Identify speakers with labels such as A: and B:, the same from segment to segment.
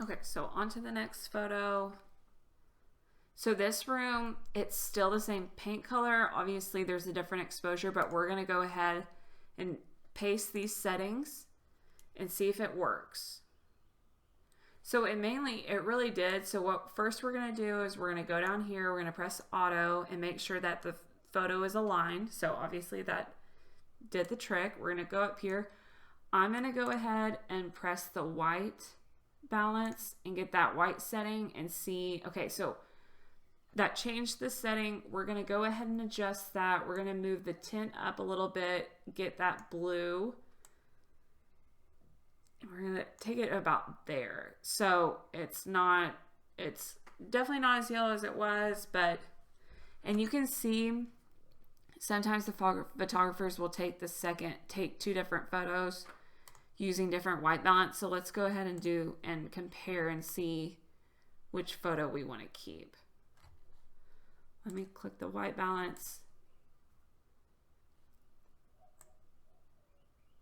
A: Okay, so on to the next photo. So this room, it's still the same paint color. Obviously there's a different exposure, but we're gonna go ahead and paste these settings and see if it works. So it really did. So what first we're gonna do is we're gonna go down here, we're gonna press auto and make sure that the photo is aligned. So obviously that did the trick. We're gonna go up here. I'm gonna go ahead and press the white balance and get that white setting and see, okay, so that changed the setting. We're gonna go ahead and adjust that. We're gonna move the tint up a little bit, get that blue. And we're gonna take it about there. So it's definitely not as yellow as it was, but, and you can see sometimes the photographers will take two different photos using different white balance. So let's go ahead and compare and see which photo we want to keep. Let me click the white balance.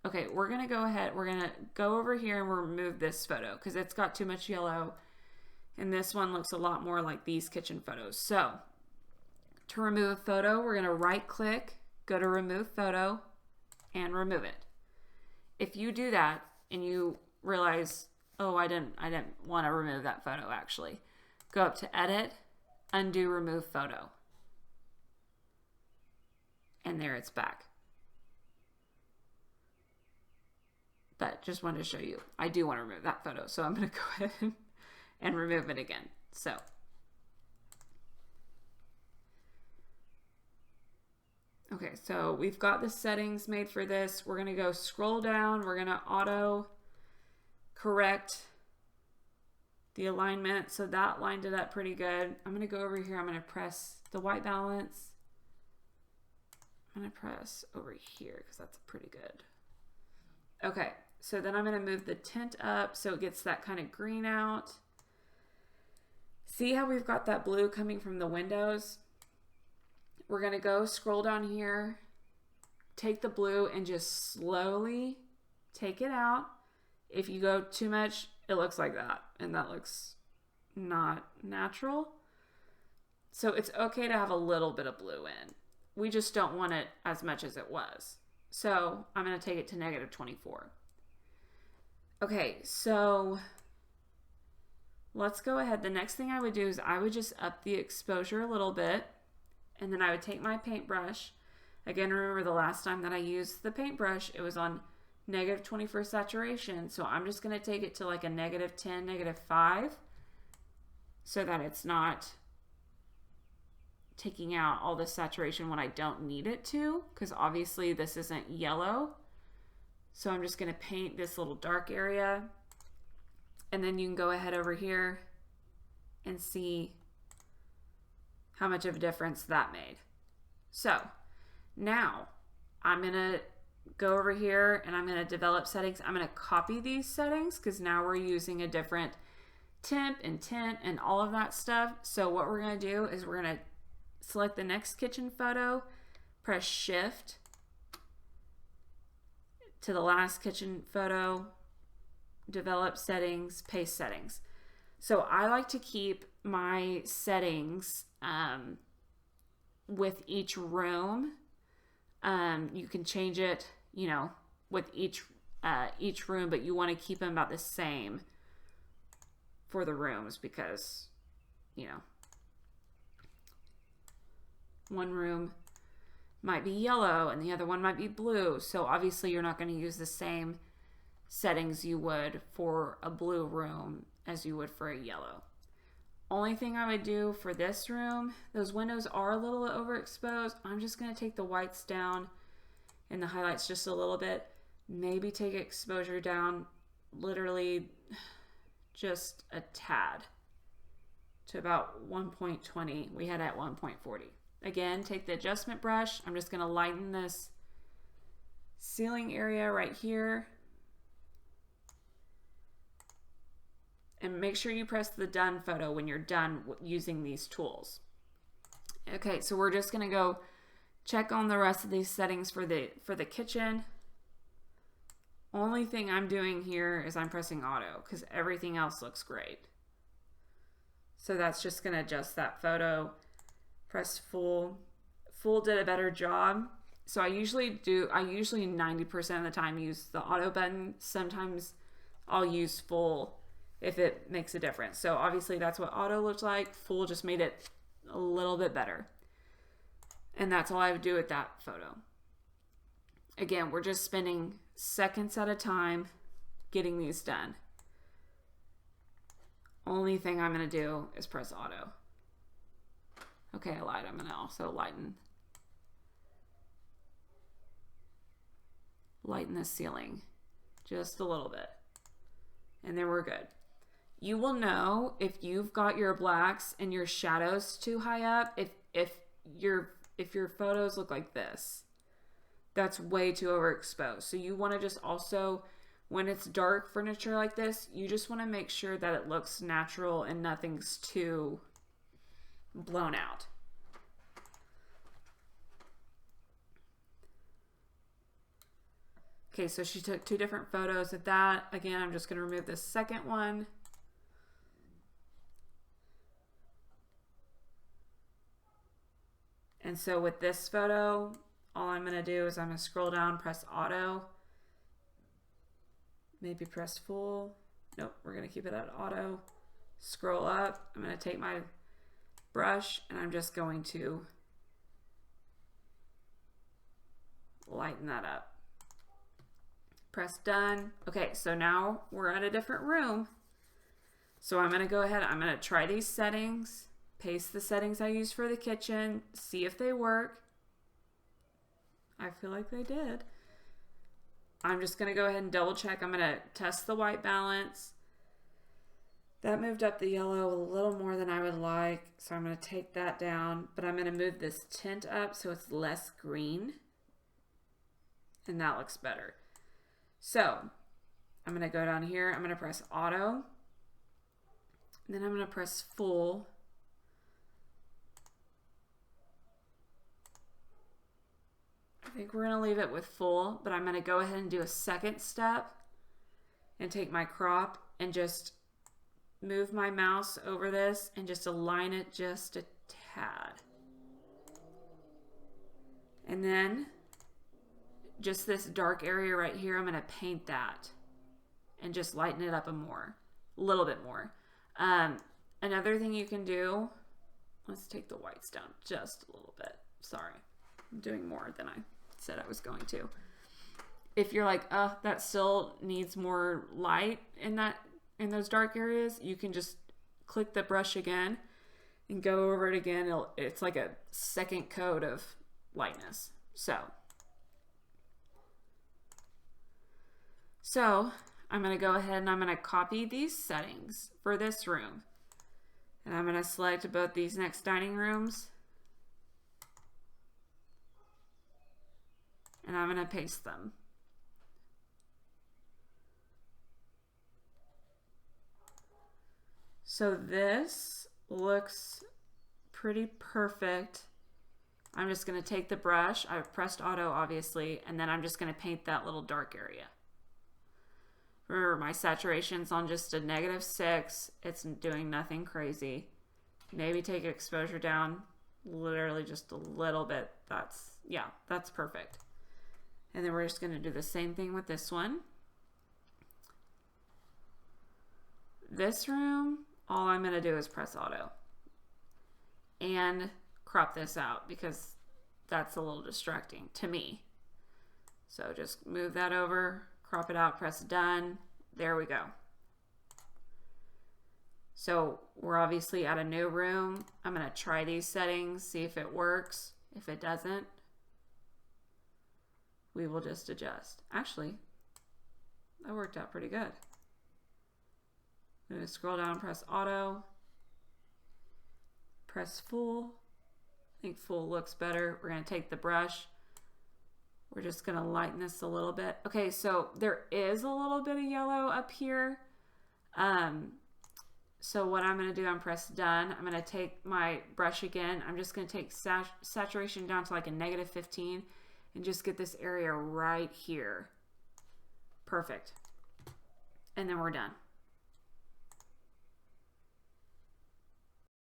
A: Okay, we're gonna go ahead, we're gonna go over here and remove this photo because it's got too much yellow and this one looks a lot more like these kitchen photos. So to remove a photo, we're gonna right click, go to remove photo and remove it. If you do that and you realize, oh, I didn't want to remove that photo actually, go up to edit, undo remove photo. And there it's back. But just wanted to show you, I do want to remove that photo. So I'm going to go ahead and remove it again. So okay, so we've got the settings made for this. We're going to go scroll down. We're going to auto correct the alignment. So that lined it up pretty good. I'm going to go over here. I'm going to press the white balance. I'm going to press over here because that's pretty good. Okay, so then I'm going to move the tint up so it gets that kind of green out. See how we've got that blue coming from the windows? We're going to go scroll down here, take the blue and just slowly take it out. If you go too much, it looks like that, and that looks not natural. So it's okay to have a little bit of blue in. We just don't want it as much as it was. So I'm going to take it to -24. Okay, so let's go ahead. The next thing I would do is I would just up the exposure a little bit, and then I would take my paintbrush. Again, remember the last time that I used the paintbrush, it was on -24 saturation. So I'm just going to take it to like a -10, -5, so that it's not taking out all the saturation when I don't need it to, because obviously this isn't yellow. So I'm just going to paint this little dark area, and then you can go ahead over here and see how much of a difference that made. So now I'm going to go over here and I'm going to develop settings. I'm going to copy these settings because now we're using a different temp and tint and all of that stuff. So what we're going to do is we're going to select the next kitchen photo, press shift to the last kitchen photo, develop settings, paste settings. So I like to keep my settings with each room. You can change it, you know, with each room, but you want to keep them about the same for the rooms because, you know, one room might be yellow and the other one might be blue. So obviously you're not going to use the same settings you would for a blue room as you would for a yellow. Only thing I would do for this room, those windows are a little overexposed. I'm just going to take the whites down and the highlights just a little bit. Maybe take exposure down literally just a tad to about 1.20. We had at 1.40. Again, take the adjustment brush. I'm just going to lighten this ceiling area right here. And make sure you press the done photo when you're done using these tools. Okay, so we're just going to go check on the rest of these settings for the kitchen. Only thing I'm doing here is I'm pressing auto because everything else looks great. So that's just going to adjust that photo. Press full. Full did a better job. So I usually 90% of the time use the auto button. Sometimes I'll use full if it makes a difference. So obviously that's what auto looked like. Full just made it a little bit better. And that's all I would do with that photo. Again, we're just spending seconds at a time getting these done. Only thing I'm going to do is press auto. Okay, I lied. I'm going to also lighten the ceiling just a little bit. And then we're good. You will know if you've got your blacks and your shadows too high up. If your photos look like this, that's way too overexposed. So you want to just also, when it's dark furniture like this, you just want to make sure that it looks natural and nothing's too blown out. Okay, so she took 2 different photos of that. Again, I'm just going to remove this second one. And so with this photo, all I'm going to do is I'm going to scroll down, press auto. Maybe press full. Nope, we're going to keep it at auto. Scroll up. I'm going to take my brush and I'm just going to lighten that up. Press done. Okay, so now we're at a different room. So I'm going to go ahead, I'm going to try these settings, paste the settings I used for the kitchen, see if they work. I feel like they did. I'm just going to go ahead and double check. I'm going to test the white balance. That moved up the yellow a little more than I would like, so I'm going to take that down, but I'm going to move this tint up so it's less green, and that looks better. So I'm going to go down here, I'm going to press auto, and then I'm going to press full. I think we're going to leave it with full, but I'm going to go ahead and do a second step and take my crop and just move my mouse over this and just align it just a tad. And then just this dark area right here, I'm going to paint that and just lighten it up a little bit more. Another thing you can do, let's take the whites down just a little bit. Sorry, I'm doing more than I said I was going to. If you're like, that still needs more light in those dark areas, you can just click the brush again and go over it again. It's like a second coat of lightness. So I'm going to go ahead and I'm going to copy these settings for this room. And I'm going to select both these next dining rooms. And I'm going to paste them. So this looks pretty perfect. I'm just going to take the brush. I've pressed auto, obviously, and then I'm just going to paint that little dark area. Remember, my saturation's on just a -6. It's doing nothing crazy. Maybe take exposure down literally just a little bit. That's perfect. And then we're just going to do the same thing with this one. This room, all I'm going to do is press auto and crop this out because that's a little distracting to me. So just move that over, crop it out, press done. There we go. So we're obviously at a new room. I'm going to try these settings, see if it works. If it doesn't, we will just adjust. Actually, that worked out pretty good. I'm going to scroll down, press auto, press full. I think full looks better. We're going to take the brush. We're just going to lighten this a little bit. Okay, so there is a little bit of yellow up here. So what I'm going to do, I'm press done. I'm going to take my brush again. I'm just going to take saturation down to like a -15 and just get this area right here. Perfect. And then we're done.